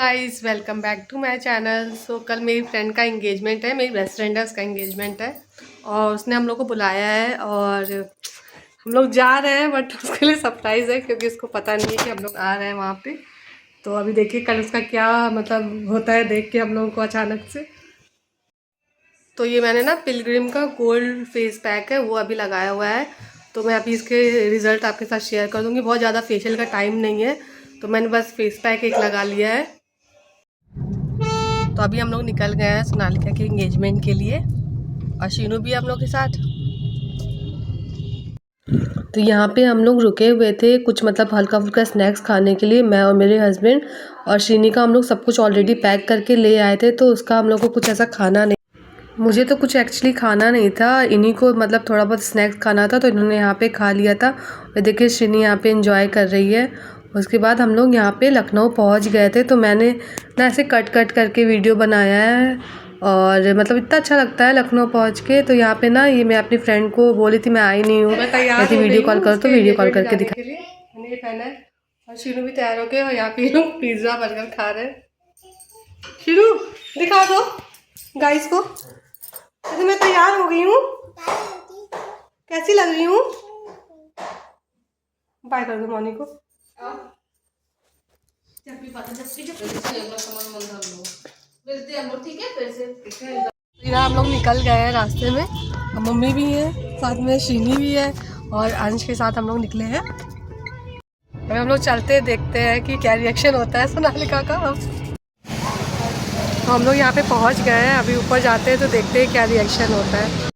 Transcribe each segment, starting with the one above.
Guys, welcome back to my channel. So कल मेरी friend का एंगेजमेंट है, मेरी बेस्ट फ्रेंड है, उसका एंगेजमेंट है और उसने हम लोग को बुलाया है और हम लोग जा रहे हैं। बट उसके लिए सरप्राइज़ है क्योंकि उसको पता नहीं है कि हम लोग आ रहे हैं वहाँ पे। तो अभी देखिए कल उसका क्या मतलब होता है देख के हम लोगों को अचानक से। तो ये मैंने ना पिलग्रिम का गोल्ड फेस पैक है वो अभी लगाया हुआ है। तो मैं अभी इसके रिज़ल्ट आपके साथ शेयर कर दूँगी। बहुत ज़्यादा फेशियल का टाइम नहीं है तो मैंने बस फेस पैक एक लगा लिया है। तो अभी हम लोग निकल गए हैं सोनालिका के एंगेजमेंट के लिए और शीनू भी हम लोग के साथ। तो यहाँ पे हम लोग रुके हुए थे कुछ मतलब हल्का फुल्का स्नैक्स खाने के लिए, मैं और मेरे हस्बैंड। और शीनी का हम लोग सब कुछ ऑलरेडी पैक करके ले आए थे तो उसका हम लोग को कुछ ऐसा खाना नहीं, मुझे तो कुछ एक्चुअली खाना नहीं था, इन्हीं को मतलब थोड़ा बहुत स्नैक्स खाना था तो इन्होंने यहाँ पे खा लिया था। और देखिए शीनी यहाँ पे एंजॉय कर रही है। उसके बाद हम लोग यहाँ पे लखनऊ पहुँच गए थे तो मैंने ना ऐसे कट कट करके वीडियो बनाया है और मतलब इतना अच्छा लगता है लखनऊ पहुँच के। तो यहाँ पे ना ये मैं अपनी फ्रेंड को बोली थी मैं आई नहीं हूँ, कहती वीडियो कॉल करो तो वीडियो कॉल करके दिखा। मैंने ये पहना है और शीनू भी तैयार हो गए और यहाँ पे लोग पिज़्ज़ा बर्गर खा रहे हैं। शीनू दिखा दो गाइस को, तो मैं तैयार हो गई हूँ, कैसी लग रही हूँ, बाय कर दो मॉर्निंग को। हम लोग निकल गए हैं रास्ते में, मम्मी भी है साथ में, शीनी भी है और अंश के साथ हम लोग निकले हैं। अब हम लोग चलते देखते हैं कि क्या रिएक्शन होता है सोनालिका का। तो हम लोग यहाँ पे पहुँच गए हैं, अभी ऊपर जाते हैं तो देखते हैं क्या रिएक्शन होता है।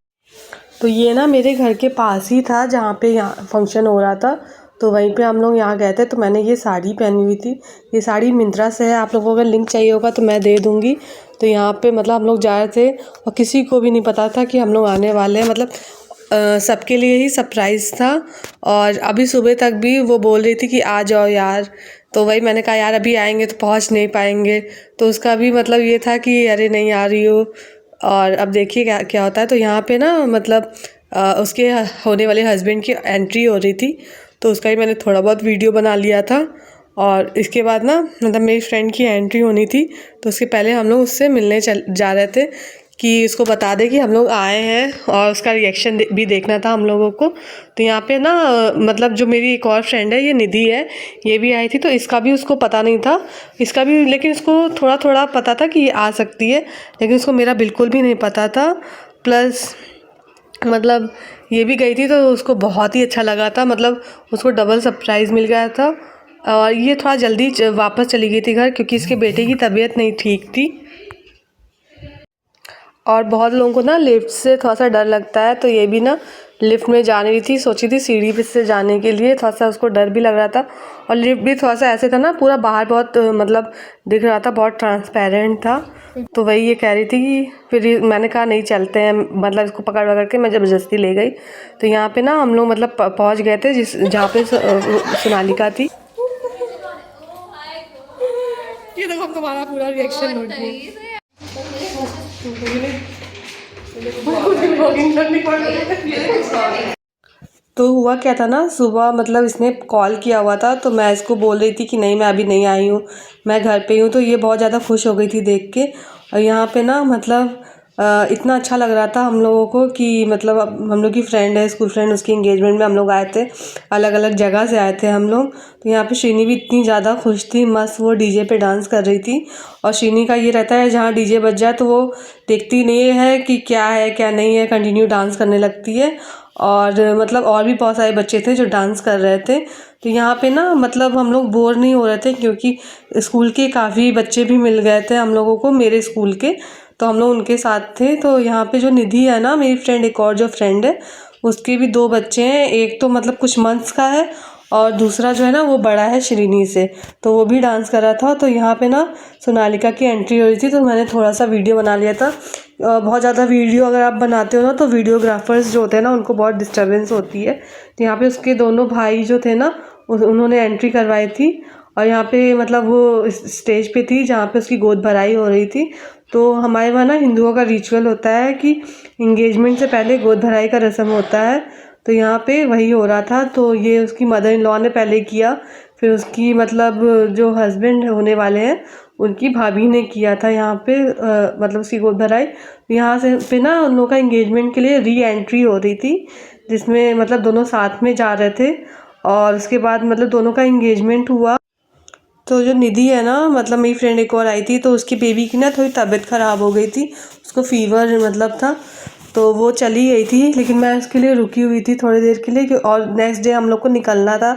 तो ये ना मेरे घर के पास ही था जहाँ पे यहाँ फंक्शन हो रहा था तो वहीं पे हम लोग यहाँ गए थे। तो मैंने ये साड़ी पहनी हुई थी, ये साड़ी मिंत्रा से है, आप लोगों को अगर लिंक चाहिए होगा तो मैं दे दूँगी। तो यहाँ पे मतलब हम लोग जा रहे थे और किसी को भी नहीं पता था कि हम लोग आने वाले हैं, मतलब सबके लिए ही सरप्राइज़ था। और अभी सुबह तक भी वो बोल रही थी कि आ जाओ यार, तो वही मैंने कहा यार अभी आएंगे तो पहुँच नहीं पाएंगे। तो उसका भी मतलब ये था कि अरे नहीं आ रही हो। और अब देखिए क्या क्या होता है। तो यहाँ पे ना मतलब उसके होने वाले हस्बैंड की एंट्री हो रही थी तो उसका ही मैंने थोड़ा बहुत वीडियो बना लिया था। और इसके बाद ना मतलब मेरी फ्रेंड की एंट्री होनी थी तो उसके पहले हम लोग उससे मिलने जा रहे थे कि उसको बता दे कि हम लोग आए हैं और उसका रिएक्शन भी देखना था हम लोगों को। तो यहाँ पे ना मतलब जो मेरी एक और फ्रेंड है ये निधि है, ये भी आई थी तो इसका भी उसको पता नहीं था, इसका भी लेकिन इसको थोड़ा थोड़ा पता था कि ये आ सकती है, लेकिन उसको मेरा बिल्कुल भी नहीं पता था। प्लस मतलब ये भी गई थी तो उसको बहुत ही अच्छा लगा था, मतलब उसको डबल सरप्राइज़ मिल गया था। और ये थोड़ा जल्दी वापस चली गई थी घर क्योंकि इसके बेटे की तबीयत नहीं ठीक थी। और बहुत लोगों को ना लिफ्ट से थोड़ा सा डर लगता है तो ये भी ना लिफ्ट में जा रही थी, सोची थी सीढ़ी पे से जाने के लिए, थोड़ा सा उसको डर भी लग रहा था। और लिफ्ट भी थोड़ा सा ऐसे था ना पूरा बाहर बहुत मतलब दिख रहा था, बहुत ट्रांसपेरेंट था। तो वही ये कह रही थी कि फिर मैंने कहा नहीं चलते हैं, मतलब इसको पकड़ पकड़ के मैं ज़बरदस्ती ले गई। तो यहाँ पे ना हम लोग मतलब पहुँच गए थे जहाँ पे सोनालिका थी। ये देखो हम तुम्हारा पूरा रिएक्शन नोट किए। तो हुआ क्या था ना, सुबह मतलब इसने कॉल किया हुआ था तो मैं इसको बोल रही थी कि नहीं मैं अभी नहीं आई हूँ, मैं घर पे हूँ। तो ये बहुत ज़्यादा खुश हो गई थी देख के। और यहाँ पे ना मतलब इतना अच्छा लग रहा था हम लोगों को कि मतलब अब हम लोग की फ्रेंड है, स्कूल फ्रेंड, उसकी एंगेजमेंट में हम लोग आए थे, अलग अलग जगह से आए थे हम लोग। तो यहाँ पे शीनी भी इतनी ज़्यादा खुश थी, मस्त वो डीजे पे डांस कर रही थी। और शीनी का ये रहता है जहाँ डीजे बज जाए तो वो देखती नहीं है कि क्या है क्या नहीं है, कंटिन्यू डांस करने लगती है। और मतलब और भी बहुत सारे बच्चे थे जो डांस कर रहे थे। तो यहाँ पे ना मतलब हम लोग बोर नहीं हो रहे थे क्योंकि स्कूल के काफ़ी बच्चे भी मिल गए थे हम लोगों को, मेरे स्कूल के, तो हम लोग उनके साथ थे। तो यहाँ पे जो निधि है ना मेरी फ्रेंड, एक और जो फ्रेंड है उसके भी दो बच्चे हैं, एक तो मतलब कुछ मंथ्स का है और दूसरा जो है ना वो बड़ा है श्रीनी से, तो वो भी डांस कर रहा था। तो यहाँ पे ना सोनालिका की एंट्री हो रही थी तो मैंने थोड़ा सा वीडियो बना लिया था। बहुत ज़्यादा वीडियो अगर आप बनाते हो ना तो वीडियोग्राफर्स जो होते हैं ना उनको बहुत डिस्टर्बेंस होती है। तो यहाँ पे उसके दोनों भाई जो थे ना उन्होंने एंट्री करवाई थी। और यहाँ पे मतलब वो स्टेज पे थी जहाँ पे उसकी गोद भराई हो रही थी। तो हमारे वहाँ ना हिंदुओं का रिचुअल होता है कि इंगेजमेंट से पहले गोद भराई का रस्म होता है। तो यहाँ पे वही हो रहा था। तो ये उसकी मदर इन लॉ ने पहले किया, फिर उसकी मतलब जो हस्बैंड होने वाले हैं उनकी भाभी ने किया था यहाँ पे मतलब सिकोल भराई। यहाँ से पे ना उन लोगों का इंगेजमेंट के लिए री एंट्री हो रही थी, जिसमें मतलब दोनों साथ में जा रहे थे और उसके बाद मतलब दोनों का इंगेजमेंट हुआ। तो जो निधि है ना, मतलब मेरी फ्रेंड एक और आई थी, तो उसकी बेबी की ना थोड़ी तबीयत ख़राब हो गई थी, उसको फीवर मतलब था, तो वो चली गई थी। लेकिन मैं उसके लिए रुकी हुई थी थोड़ी देर के लिए, और नेक्स्ट डे हम लोग को निकलना था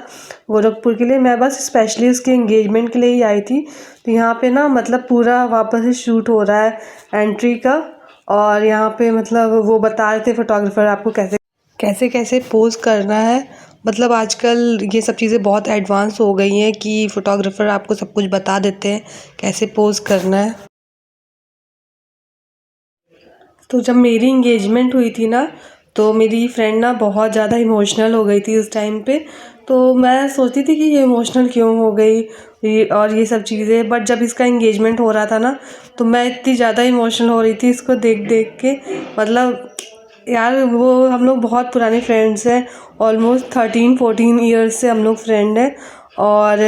गोरखपुर के लिए। मैं बस स्पेशली उसके एंगेजमेंट के लिए ही आई थी। तो यहाँ पे ना मतलब पूरा वापस से शूट हो रहा है एंट्री का, और यहाँ पे मतलब वो बता रहे थे फोटोग्राफर आपको कैसे कैसे कैसे पोज़ करना है। मतलब आजकल ये सब चीज़ें बहुत एडवांस हो गई हैं कि फ़ोटोग्राफ़र आपको सब कुछ बता देते हैं कैसे पोज़ करना है। तो जब मेरी इंगेजमेंट हुई थी ना, तो मेरी फ्रेंड ना बहुत ज़्यादा इमोशनल हो गई थी उस टाइम पे। तो मैं सोचती थी कि ये इमोशनल क्यों हो गई, ये सब चीज़ें। बट जब इसका इंगेजमेंट हो रहा था ना, तो मैं इतनी ज़्यादा इमोशनल हो रही थी इसको देख देख के। मतलब यार, वो हम लोग बहुत पुराने फ्रेंड्स हैं, ऑलमोस्ट 13-14 ईयर्स से हम लोग फ्रेंड हैं। और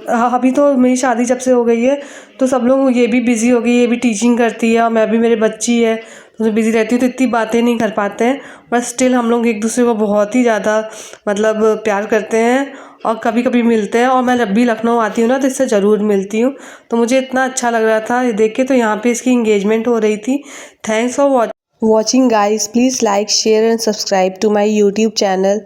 अभी तो मेरी शादी जब से हो गई है, तो सब लोग, ये भी बिज़ी हो गई, ये भी टीचिंग करती है और मैं भी, मेरे बच्ची है तो बिज़ी रहती हूँ, तो इतनी बातें नहीं कर पाते हैं। बट स्टिल हम लोग एक दूसरे को बहुत ही ज़्यादा मतलब प्यार करते हैं और कभी कभी मिलते हैं। और मैं जब भी लखनऊ आती हूँ ना, तो इससे ज़रूर मिलती हूँ। तो मुझे इतना अच्छा लग रहा था ये देख के। तो यहाँ पे इसकी इंगेजमेंट हो रही थी। Thanks for watching guys. Please like, share and subscribe to my YouTube channel.